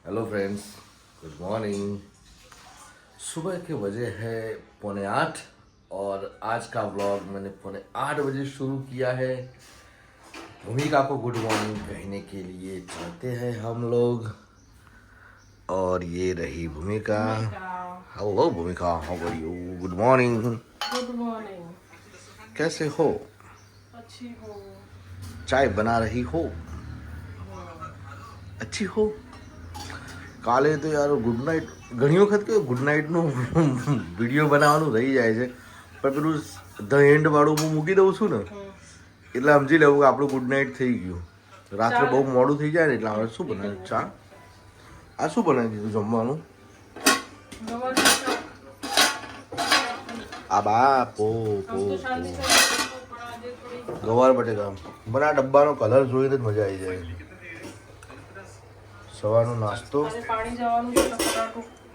Hello friends, good morning. सुबह के बजे है 7:45 और आज का व्लॉग मैंने 7:45 शुरू किया है। भूमिका को गुड मॉर्निंग कहने के लिए चलते हैं हम लोग। और ये रही भूमिका। Hello Bhumika, how are you? Good morning. Good morning. कैसे हो? अच्छी हो। चाय बना रही हो? अच्छी हो? કાલે તો યાર ગુડ નાઇટ ઘણી વખત કે ગુડ નાઇટનું વિડીયો બનાવવાનું રહી જાય છે, પણ પેલું ધ એન્ડ વાળું હું મૂકી દઉં છું ને એટલે સમજી લેવું કે આપણું ગુડ નાઇટ થઈ ગયું. રાત્રે બહુ મોડું થઈ જાય ને એટલે હવે શું બનાવ્યું? ચા. આ શું બનાવી દીધું જમવાનું? આ બાપો ગવાર બટેકા. મને આ ડબ્બાનો કલર જોઈને જ મજા આવી જાય. સવારનો નાસ્તો.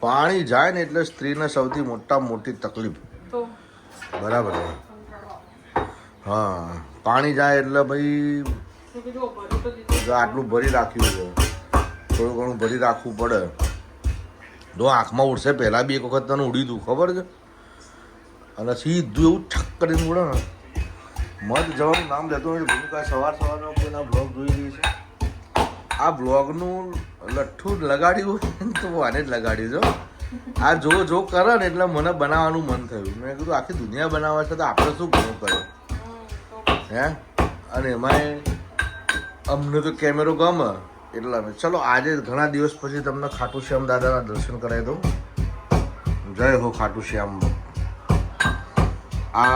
પાણી જાય ને એટલે સ્ત્રીને સૌથી મોટામાં મોટી તકલીફ. બરાબર ને? હા, પાણી જાય એટલે ભાઈ આટલું ભરી રાખ્યું છે, થોડું ઘણું ભરી રાખવું પડે. જો આંખમાં ઉડશે પહેલાં બી એક વખત તને ઉડી હતું ખબર છે, અને સીધું એવું ઠક કરીને ઉડે ને. મત જવાનું નામ લેતો નથી. ભૂમિકા સવારનો પેલા બ્લોગ જોઈ રહી છે. આ બ્લોગનું લઠ્ઠું લગાડ્યું તો આને જ લગાડ્યું છો. આ જો કરે ને એટલે મને બનાવવાનું મન થયું. મેં કીધું આખી દુનિયા બનાવે છે તો આપણે શું ઘણું કર્યું હે. અને એમાંય અમને તો કેમેરો ગમે એટલે ચલો આજે ઘણા દિવસ પછી તમને ખાટુ શ્યામ દાદાના દર્શન કરાવી દઉં. જય હો ખાટુ શ્યામ. આ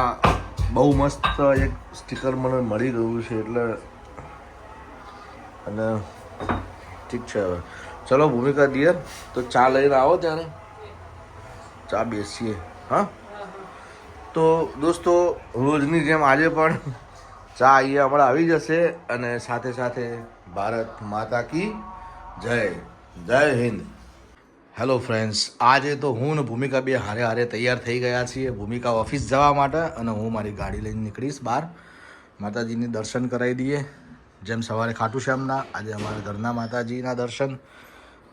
બહુ મસ્ત એક સ્ટીકર મને મળી ગયું છે એટલે. અને ઠીક છે, હવે ચલો ભૂમિકા દિયર તો ચા લઈને આવો ત્યારે ચા બેસીએ. હા, તો દોસ્તો રોજની જેમ આજે પણ ચા અહીંયા હમણાં આવી જશે. અને સાથે સાથે ભારત માતા કી જય, જય હિન્દ. હેલો ફ્રેન્ડ્સ, આજે તો હું ને ભૂમિકા બે હારે હારે તૈયાર થઈ ગયા છીએ. ભૂમિકા ઓફિસ જવા માટે અને હું મારી ગાડી લઈને નીકળીશ બહાર. માતાજીની દર્શન કરાવી દઈએ જેમ સવારે ખાટુ શ્યામના, આજે અમારા ઘરના માતાજીના દર્શન.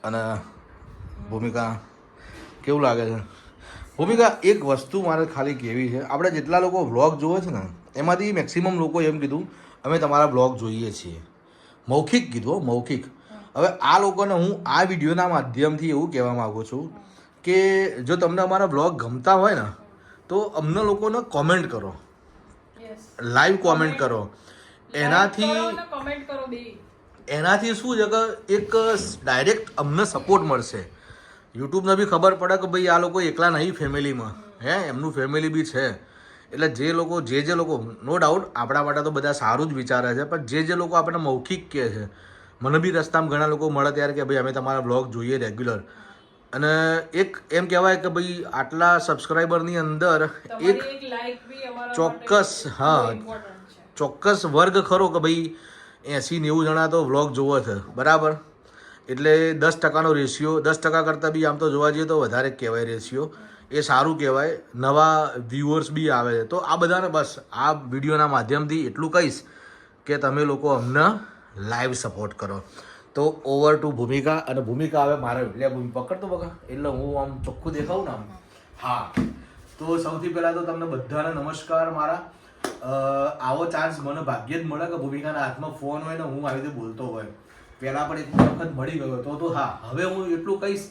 અને ભૂમિકા કેવું લાગે છે? ભૂમિકા એક વસ્તુ મારે ખાલી કહેવી છે. આપણે જેટલા લોકો વ્લોગ જોવે છે ને એમાંથી મેક્સિમમ લોકો એમ કીધું અમે તમારા વ્લોગ જોઈએ છીએ. મૌખિક કીધું, મૌખિક. હવે આ લોકોને હું આ વિડીયોના માધ્યમથી એવું કહેવા માગું છું કે જો તમને અમારા વ્લોગ ગમતા હોય ને તો અમને લોકોને કોમેન્ટ કરો, લાઈવ કોમેન્ટ કરો. એનાથી શું છે કે એક ડાયરેક્ટ અમને સપોર્ટ મળશે. યુટ્યુબને બી ખબર પડે કે ભાઈ આ લોકો એકલા નહીં ફેમિલીમાં, હે એમનું ફેમિલી બી છે. એટલે જે લોકો નો ડાઉટ આપણા માટે તો બધા સારું જ વિચારે છે, પણ જે લોકો આપણને મૌખિક કહે છે, મને બી રસ્તામાં ઘણા લોકો મળે ત્યારે કે ભાઈ અમે તમારા બ્લોગ જોઈએ રેગ્યુલર. અને એક એમ કહેવાય કે ભાઈ આટલા સબસ્ક્રાઈબરની અંદર એક ચોક્કસ, હા ચોક્કસ વર્ગ ખરો કે ભાઈ 80-90 જણા તો વ્લોગ જોવો છે, બરાબર. એટલે 10%નો રેશિયો, 10% કરતાં બી આમ તો જોવા જઈએ તો વધારે કહેવાય રેશિયો. એ સારું કહેવાય. નવા વ્યુઅર્સ બી આવે છે. તો આ બધાને બસ આ વિડીયોના માધ્યમથી એટલું કહીશ કે તમે લોકો અમને લાઈવ સપોર્ટ કરો. તો ઓવર ટુ ભૂમિકા. અને ભૂમિકા આવે મારે એટલે પકડતો બગા એટલે હું આમ ચોખ્ખું દેખાવું ને આમ. હા, તો સૌથી પહેલાં તો તમને બધાને નમસ્કાર મારા. આવો ચાન્સ મને ભાગ્યે જ મળે કે ભૂમિકાના હાથમાં ફોન હોય ને હું આવી રીતે બોલતો હોય. પહેલાં પણ એક વખત મળી ગયો તો હા. હવે હું એટલું કહીશ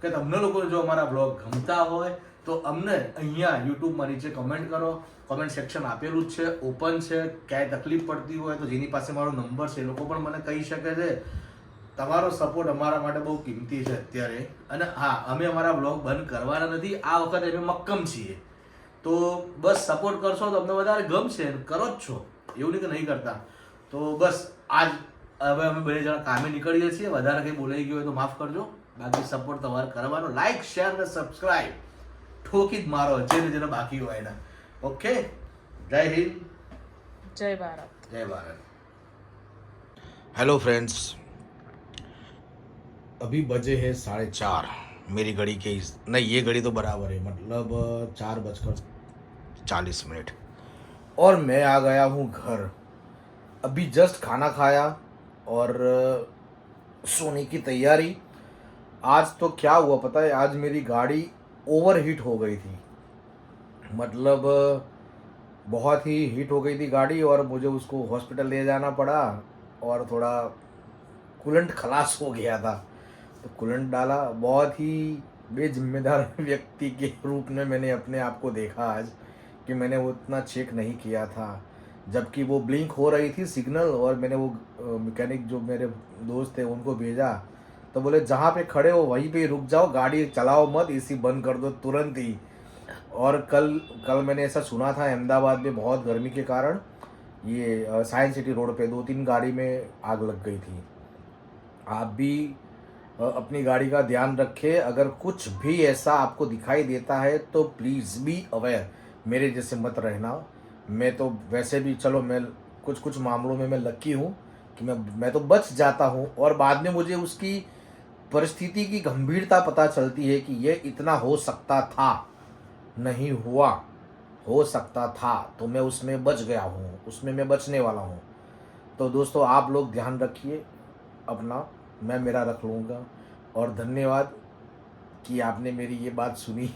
કે તમને લોકોને જો અમારા બ્લોગ ગમતા હોય તો અમને અહીંયા યુટ્યુબમાં નીચે કમેન્ટ કરો. કમેન્ટ સેક્શન આપેલું જ છે, ઓપન છે. ક્યાંય તકલીફ પડતી હોય તો જેની પાસે મારો નંબર છે એ લોકો પણ મને કહી શકે છે. તમારો સપોર્ટ અમારા માટે બહુ કિંમતી છે અત્યારે. અને હા, અમે અમારા બ્લોગ બંધ કરવાના નથી. આ વખતે અમે મક્કમ છીએ. તો બસ સપોર્ટ કરશો તો અમને વધારે ગમશે. કરો જ છો, એવું નહીં કે નહીં કરતા. તો બસ આજ હવે અમે બે જણા કામે નીકળીએ છીએ. વધારે કંઈ બોલાઈ ગયું હોય તો માફ કરજો. બાકી સપોર્ટ તમારે કરવાનો. લાઈક, શેર અને સબસ્ક્રાઈબ ઠોકી જ મારો જેને બાકી હોય એના. ઓકે, જય હિન્દ, જય ભારત, જય ભારત. हेलो फ्रेंड्स, अभी बजे हैं 4:30. मेरी घड़ी के नहीं, ये घड़ी तो बराबर है, मतलब 4:40. और मैं आ गया हूँ घर. अभी जस्ट खाना खाया और सोने की तैयारी. आज तो क्या हुआ पता है, आज मेरी गाड़ी ओवर हीट हो गई थी, मतलब बहुत ही हीट हो गई थी गाड़ी और मुझे उसको हॉस्पिटल ले जाना पड़ा और थोड़ा कूलेंट खलास हो गया था, तो कूलेंट डाला। बहुत ही बेजिम्मेदार व्यक्ति के रूप में मैंने अपने आप को देखा आज कि मैंने वो उतना चेक नहीं किया था, जबकि वो ब्लिंक हो रही थी सिग्नल, और मैंने वो मैकेनिक जो मेरे दोस्त थे उनको भेजा, तो बोले जहाँ पे खड़े हो वहीं पे रुक जाओ, गाड़ी चलाओ मत, एसी बंद कर दो तुरंत ही। और कल मैंने ऐसा सुना था अहमदाबाद में बहुत गर्मी के कारण ये साइंस सिटी रोड पे 2-3 गाड़ी में आग लग गई थी। आप भी अपनी गाड़ी का ध्यान रखें, अगर कुछ भी ऐसा आपको दिखाई देता है तो प्लीज़ बी अवेयर, मेरे जैसे मत रहना। मैं तो वैसे भी चलो मैं कुछ मामलों में मैं लकी हूँ कि मैं तो बच जाता हूँ, और बाद में मुझे उसकी परिस्थिति की गंभीरता पता चलती है कि ये इतना हो सकता था, नहीं हुआ, हो सकता था, तो मैं उसमें बच गया हूँ, उसमें मैं बचने वाला हूँ। तो दोस्तों आप लोग ध्यान रखिए अपना, मैं मेरा रख लूँगा। और धन्यवाद कि आपने मेरी ये बात सुनी।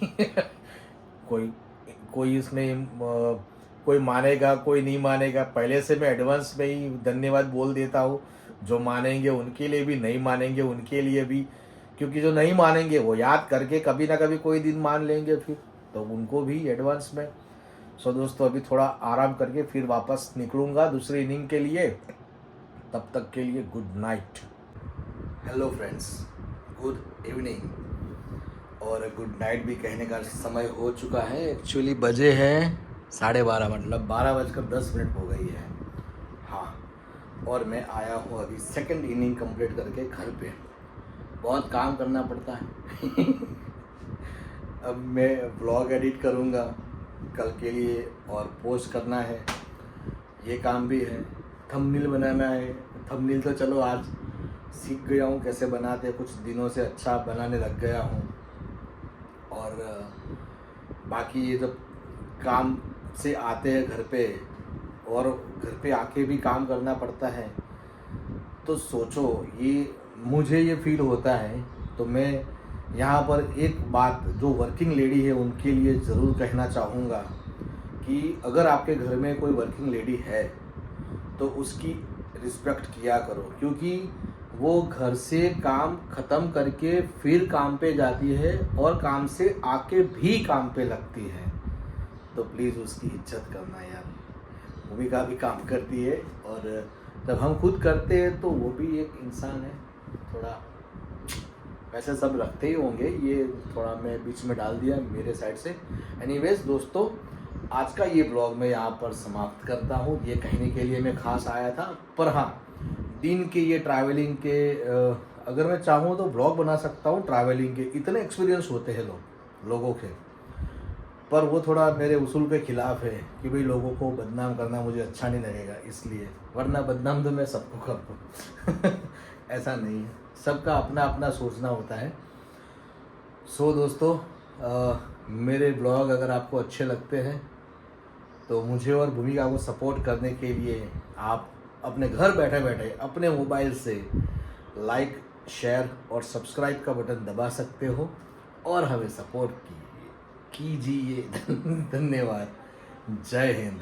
कोई कोई इसमें कोई मानेगा कोई नहीं मानेगा, पहले से मैं एडवांस में ही धन्यवाद बोल देता हूँ। जो मानेंगे उनके लिए भी, नहीं मानेंगे उनके लिए भी, क्योंकि जो नहीं मानेंगे वो याद करके कभी ना कभी कोई दिन मान लेंगे फिर, तो उनको भी एडवांस में। सो दोस्तों अभी थोड़ा आराम करके फिर वापस निकलूँगा दूसरी इनिंग के लिए, तब तक के लिए good night. Hello friends, good evening, और गुड नाइट भी कहने का समय हो चुका है। एक्चुअली बजे हैं 12:30, मतलब 12:10 हो गई है। हाँ, और मैं आया हूँ अभी सेकंड इनिंग कंप्लीट करके घर पे। बहुत काम करना पड़ता है। अब मैं ब्लॉग एडिट करूँगा कल के लिए और पोस्ट करना है, ये काम भी है। थंबनेल बनाना है, थंबनेल तो चलो आज सीख गया हूँ कैसे बनाते, कुछ दिनों से अच्छा बनाने लग गया हूँ। और बाकी ये जब काम से आते हैं घर पे, और घर पे आके भी काम करना पड़ता है, तो सोचो ये मुझे ये फील होता है। तो मैं यहाँ पर एक बात जो वर्किंग लेडी है उनके लिए ज़रूर कहना चाहूँगा कि अगर आपके घर में कोई वर्किंग लेडी है तो उसकी रिस्पेक्ट किया करो, क्योंकि वो घर से काम ख़त्म करके फिर काम पे जाती है और काम से आके भी काम पे लगती है, तो प्लीज़ उसकी इज्जत करना यार। भूमिका भी काम करती है, और जब हम खुद करते हैं तो वो भी एक इंसान है। थोड़ा वैसे सब रखते ही होंगे, ये थोड़ा मैं बीच में डाल दिया मेरे साइड से। एनीवेज दोस्तों, आज का ये ब्लॉग मैं यहाँ पर समाप्त करता हूँ। ये कहने के लिए मैं खास आया था, पर हाँ दिन के ये ट्रैवलिंग के अगर मैं चाहूँ तो ब्लॉग बना सकता हूँ ट्रैवलिंग के, इतने एक्सपीरियंस होते हैं लोगों के, पर वो थोड़ा मेरे उसूल के खिलाफ है कि भाई लोगों को बदनाम करना मुझे अच्छा नहीं लगेगा, इसलिए, वरना बदनाम तो मैं सबको कर दूँ। ऐसा नहीं है, सबका अपना अपना सोचना होता है। सो दोस्तों मेरे ब्लॉग अगर आपको अच्छे लगते हैं तो मुझे और भूमिका को सपोर्ट करने के लिए आप अपने घर बैठे बैठे अपने मोबाइल से लाइक, शेयर और सब्सक्राइब का बटन दबा सकते हो और हमें सपोर्ट कीजिए। धन्यवाद। जय हिंद।